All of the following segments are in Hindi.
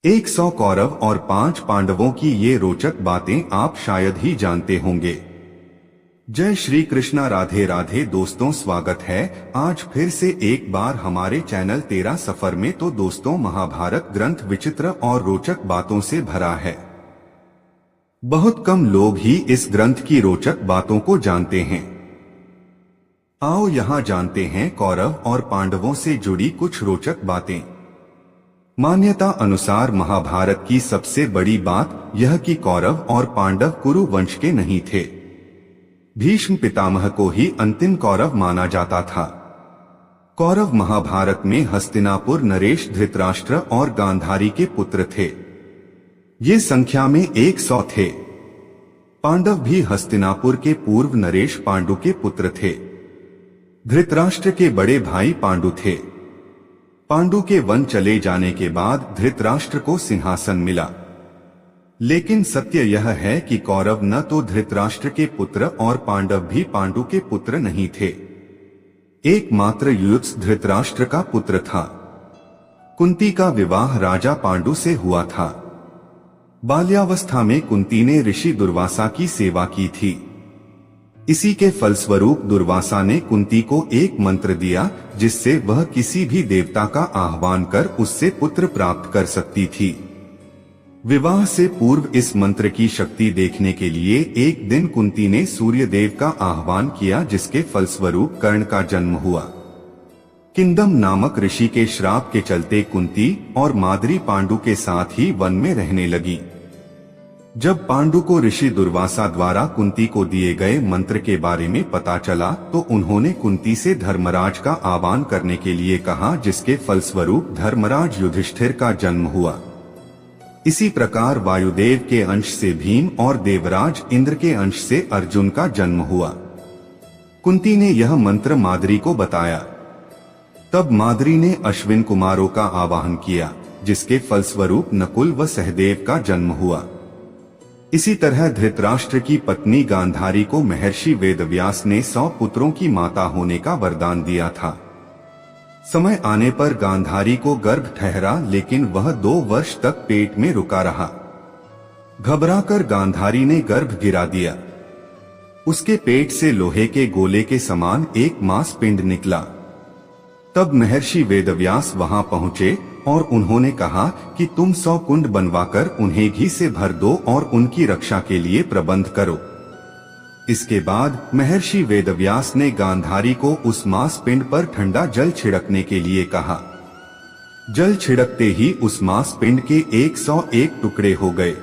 100 कौरव और 5 पांडवों की ये रोचक बातें आप शायद ही जानते होंगे। जय श्री कृष्णा, राधे राधे दोस्तों, स्वागत है आज फिर से एक बार हमारे चैनल तेरा सफर में। तो दोस्तों, महाभारत ग्रंथ विचित्र और रोचक बातों से भरा है। बहुत कम लोग ही इस ग्रंथ की रोचक बातों को जानते हैं। आओ यहाँ जानते हैं कौरव और पांडवों से जुड़ी कुछ रोचक बातें। मान्यता अनुसार महाभारत की सबसे बड़ी बात यह कि कौरव और पांडव कुरु वंश के नहीं थे। भीष्म पितामह को ही अंतिम कौरव माना जाता था। कौरव महाभारत में हस्तिनापुर नरेश, धृतराष्ट्र और गांधारी के पुत्र थे। ये संख्या में 100 थे। पांडव भी हस्तिनापुर के पूर्व नरेश पांडु के पुत्र थे। धृतराष्ट्र के बड़े भाई पांडु थे। पांडु के वन चले जाने के बाद धृतराष्ट्र को सिंहासन मिला। लेकिन सत्य यह है कि कौरव न तो धृतराष्ट्र के पुत्र और पांडव भी पांडु के पुत्र नहीं थे। एकमात्र युयुत्स धृतराष्ट्र का पुत्र था। कुंती का विवाह राजा पांडु से हुआ था। बाल्यावस्था में कुंती ने ऋषि दुर्वासा की सेवा की थी। इसी के फलस्वरूप दुर्वासा ने कुंती को एक मंत्र दिया जिससे वह किसी भी देवता का आह्वान कर उससे पुत्र प्राप्त कर सकती थी। विवाह से पूर्व इस मंत्र की शक्ति देखने के लिए एक दिन कुंती ने सूर्यदेव का आह्वान किया, जिसके फलस्वरूप कर्ण का जन्म हुआ। किंदम नामक ऋषि के श्राप के चलते कुंती और माद्री पांडु के साथ ही वन में रहने लगी। जब पांडु को ऋषि दुर्वासा द्वारा कुंती को दिए गए मंत्र के बारे में पता चला तो उन्होंने कुंती से धर्मराज का आह्वान करने के लिए कहा, जिसके फलस्वरूप धर्मराज युधिष्ठिर का जन्म हुआ। इसी प्रकार वायुदेव के अंश से भीम और देवराज इंद्र के अंश से अर्जुन का जन्म हुआ। कुंती ने यह मंत्र माद्री को बताया। तब माद्री ने अश्विन कुमारों का आवाहन किया, जिसके फलस्वरूप नकुल व सहदेव का जन्म हुआ। इसी तरह धृतराष्ट्र की पत्नी गांधारी को महर्षि वेदव्यास ने 100 पुत्रों की माता होने का वरदान दिया था। समय आने पर गांधारी को गर्भ ठहरा, लेकिन वह 2 वर्ष तक पेट में रुका रहा। घबराकर गांधारी ने गर्भ गिरा दिया। उसके पेट से लोहे के गोले के समान एक मांस पिंड निकला। तब महर्षि वेदव्यास वहां पहुंचे और उन्होंने कहा कि तुम 100 कुंड बनवाकर उन्हें घी से भर दो और उनकी रक्षा के लिए प्रबंध करो। इसके बाद महर्षि वेदव्यास ने गांधारी को उस मांस पिंड पर ठंडा जल छिड़कने के लिए कहा। जल छिड़कते ही उस मांस पिंड के 101 टुकड़े हो गए।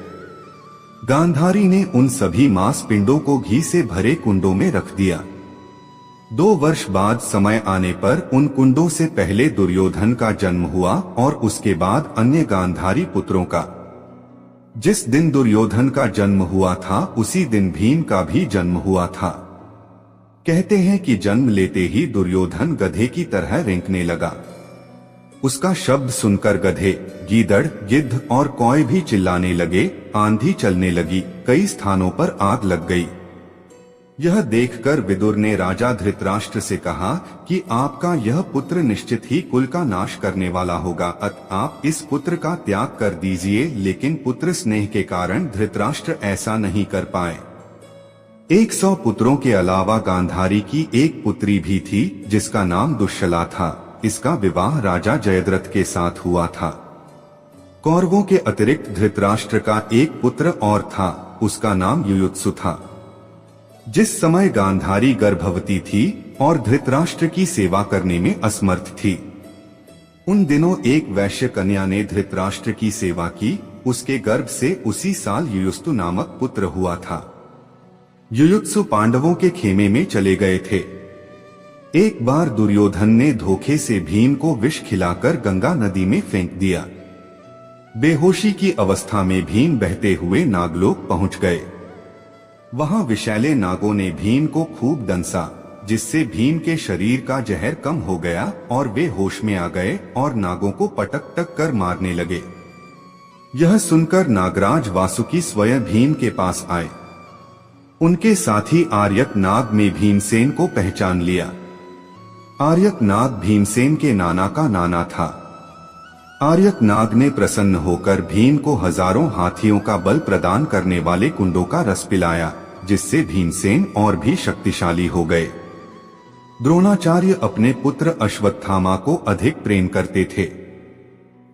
गांधारी ने उन सभी मांस पिंडों को घी से भरे कुंडों में रख दिया। 2 वर्ष बाद समय आने पर उन कुंडों से पहले दुर्योधन का जन्म हुआ और उसके बाद अन्य गांधारी पुत्रों का। जिस दिन दुर्योधन का जन्म हुआ था उसी दिन भीम का भी जन्म हुआ था। कहते हैं कि जन्म लेते ही दुर्योधन गधे की तरह रेंकने लगा। उसका शब्द सुनकर गधे, गीदड़, गिद्ध और कौए भी चिल्लाने लगे। आंधी चलने लगी। कई स्थानों पर आग लग गई। यह देखकर विदुर ने राजा धृतराष्ट्र से कहा कि आपका यह पुत्र निश्चित ही कुल का नाश करने वाला होगा, अतः आप इस पुत्र का त्याग कर दीजिए। लेकिन पुत्र स्नेह के कारण धृतराष्ट्र ऐसा नहीं कर पाए। 100 पुत्रों के अलावा गांधारी की एक पुत्री भी थी जिसका नाम दुश्शला था। इसका विवाह राजा जयद्रथ के साथ हुआ था। कौरवों के अतिरिक्त धृतराष्ट्र का एक पुत्र और था, उसका नाम युयुत्सु था। जिस समय गांधारी गर्भवती थी और धृतराष्ट्र की सेवा करने में असमर्थ थी, उन दिनों एक वैश्य कन्या ने धृतराष्ट्र की सेवा की। उसके गर्भ से उसी साल युयुत्सु नामक पुत्र हुआ था। युयुत्सु पांडवों के खेमे में चले गए थे। एक बार दुर्योधन ने धोखे से भीम को विष खिलाकर गंगा नदी में फेंक दिया। बेहोशी की अवस्था में भीम बहते हुए नागलोक पहुंच गए। वहां विषैले नागों ने भीम को खूब दंसा, जिससे भीम के शरीर का जहर कम हो गया और वे होश में आ गए और नागों को पटक टक कर मारने लगे। यह सुनकर नागराज वासुकी स्वयं भीम के पास आए। उनके साथी आर्यक नाग में भीमसेन को पहचान लिया। आर्यक नाग भीमसेन के नाना का नाना था। आर्यक नाग ने प्रसन्न होकर भीम को हजारों हाथियों का बल प्रदान करने वाले कुंडों का रस पिलाया, जिससे भीमसेन और भी शक्तिशाली हो गए। द्रोणाचार्य अपने पुत्र अश्वत्थामा को अधिक प्रेम करते थे।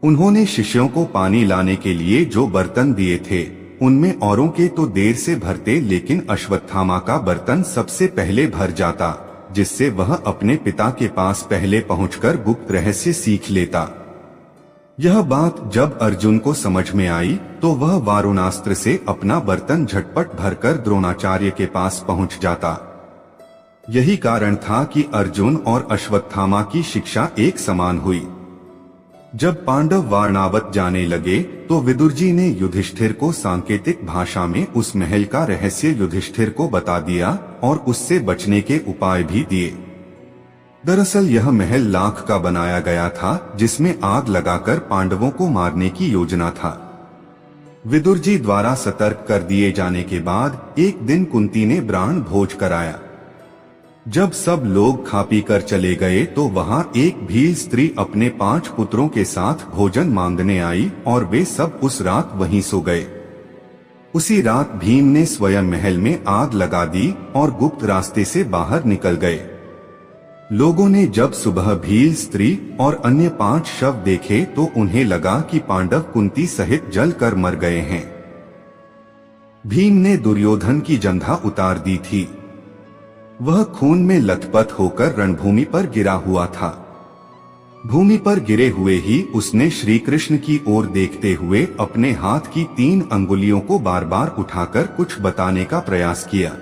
उन्होंने शिष्यों को पानी लाने के लिए जो बर्तन दिए थे, उनमें औरों के तो देर से भरते, लेकिन अश्वत्थामा का बर्तन सबसे पहले भर जाता, जिससे वह अपने पिता के पास पहले पहुंचकर गुप्त रहस्य सीख लेता। यह बात जब अर्जुन को समझ में आई तो वह वारुणास्त्र से अपना बर्तन झटपट भरकर द्रोणाचार्य के पास पहुंच जाता। यही कारण था कि अर्जुन और अश्वत्थामा की शिक्षा एक समान हुई। जब पांडव वारणावत जाने लगे तो विदुर जी ने युधिष्ठिर को सांकेतिक भाषा में उस महल का रहस्य युधिष्ठिर को बता दिया और उससे बचने के उपाय भी दिए। दरअसल यह महल लाख का बनाया गया था, जिसमें आग लगाकर पांडवों को मारने की योजना था। विदुर जी द्वारा सतर्क कर दिए जाने के बाद एक दिन कुंती ने ब्राह्मण भोज कराया। जब सब लोग खा पी कर चले गए तो वहां एक भील स्त्री अपने 5 पुत्रों के साथ भोजन मांगने आई और वे सब उस रात वहीं सो गए। उसी रात भीम ने स्वयं महल में आग लगा दी और गुप्त रास्ते से बाहर निकल गए। लोगों ने जब सुबह भील स्त्री और अन्य 5 शव देखे तो उन्हें लगा कि पांडव कुंती सहित जल कर मर गए हैं। भीम ने दुर्योधन की जंघा उतार दी थी। वह खून में लथपथ होकर रणभूमि पर गिरा हुआ था। भूमि पर गिरे हुए ही उसने श्री कृष्ण की ओर देखते हुए अपने हाथ की 3 अंगुलियों को बार बार उठाकर कुछ बताने का प्रयास किया।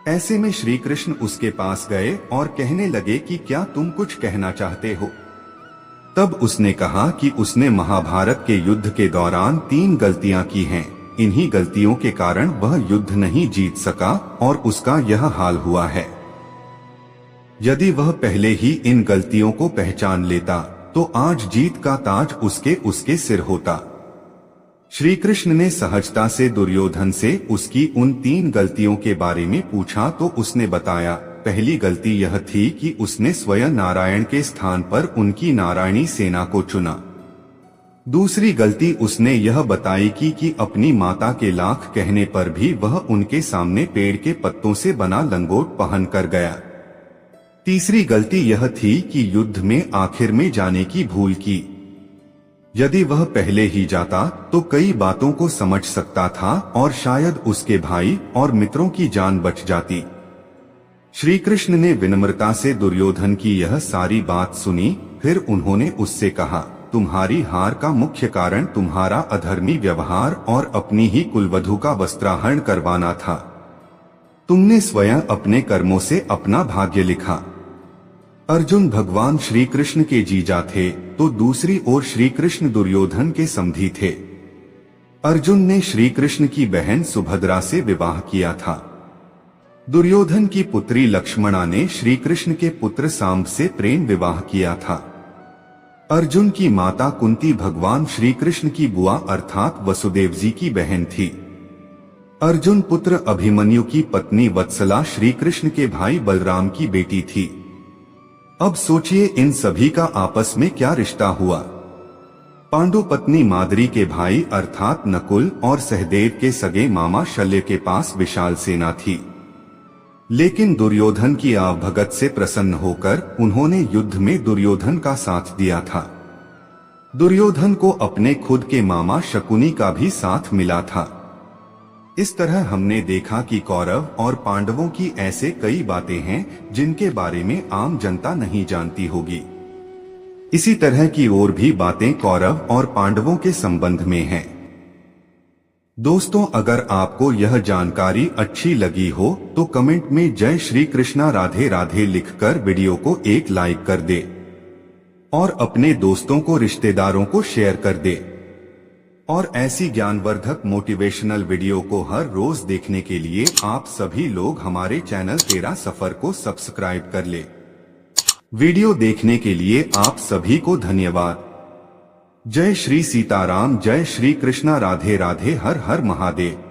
ऐसे में श्री कृष्ण उसके पास गए और कहने लगे कि क्या तुम कुछ कहना चाहते हो। तब उसने कहा कि उसने महाभारत के युद्ध के दौरान 3 गलतियां की हैं। इन्हीं गलतियों के कारण वह युद्ध नहीं जीत सका और उसका यह हाल हुआ है। यदि वह पहले ही इन गलतियों को पहचान लेता तो आज जीत का ताज उसके सिर होता। श्री कृष्ण ने सहजता से दुर्योधन से उसकी उन 3 गलतियों के बारे में पूछा तो उसने बताया, पहली गलती यह थी कि उसने स्वयं नारायण के स्थान पर उनकी नारायणी सेना को चुना। दूसरी गलती उसने यह बताई कि अपनी माता के लाख कहने पर भी वह उनके सामने पेड़ के पत्तों से बना लंगोट पहन कर गया। तीसरी गलती यह थी कि युद्ध में आखिर में जाने की भूल की। यदि वह पहले ही जाता तो कई बातों को समझ सकता था और शायद उसके भाई और मित्रों की जान बच जाती। श्री कृष्ण ने विनम्रता से दुर्योधन की यह सारी बात सुनी। फिर उन्होंने उससे कहा, तुम्हारी हार का मुख्य कारण तुम्हारा अधर्मी व्यवहार और अपनी ही कुलवधू का वस्त्राहरण करवाना था। तुमने स्वयं अपने कर्मों से अपना भाग्य लिखा। अर्जुन भगवान श्री कृष्ण के जीजा थे तो दूसरी ओर श्री कृष्ण दुर्योधन के समधी थे। अर्जुन ने श्री कृष्ण की बहन सुभद्रा से विवाह किया था। दुर्योधन की पुत्री लक्ष्मणा ने श्री कृष्ण के पुत्र सांब से प्रेम विवाह किया था। अर्जुन की माता कुंती भगवान श्री कृष्ण की बुआ अर्थात वसुदेव जी की बहन थी। अर्जुन पुत्र अभिमन्यु की पत्नी वत्सला श्री कृष्ण के भाई बलराम की बेटी थी। अब सोचिए इन सभी का आपस में क्या रिश्ता हुआ। पांडु पत्नी माद्री के भाई अर्थात नकुल और सहदेव के सगे मामा शल्य के पास विशाल सेना थी, लेकिन दुर्योधन की आवभगत से प्रसन्न होकर उन्होंने युद्ध में दुर्योधन का साथ दिया था। दुर्योधन को अपने खुद के मामा शकुनी का भी साथ मिला था। इस तरह हमने देखा कि कौरव और पांडवों की ऐसे कई बातें हैं जिनके बारे में आम जनता नहीं जानती होगी। इसी तरह की और भी बातें कौरव और पांडवों के संबंध में हैं। दोस्तों, अगर आपको यह जानकारी अच्छी लगी हो तो कमेंट में जय श्री कृष्णा राधे राधे लिखकर वीडियो को एक लाइक कर दे और अपने दोस्तों को रिश्तेदारों को शेयर कर दे। और ऐसी ज्ञानवर्धक मोटिवेशनल वीडियो को हर रोज देखने के लिए आप सभी लोग हमारे चैनल तेरा सफर को सब्सक्राइब कर ले। वीडियो देखने के लिए आप सभी को धन्यवाद। जय श्री सीताराम, जय श्री कृष्णा, राधे राधे, हर हर महादेव।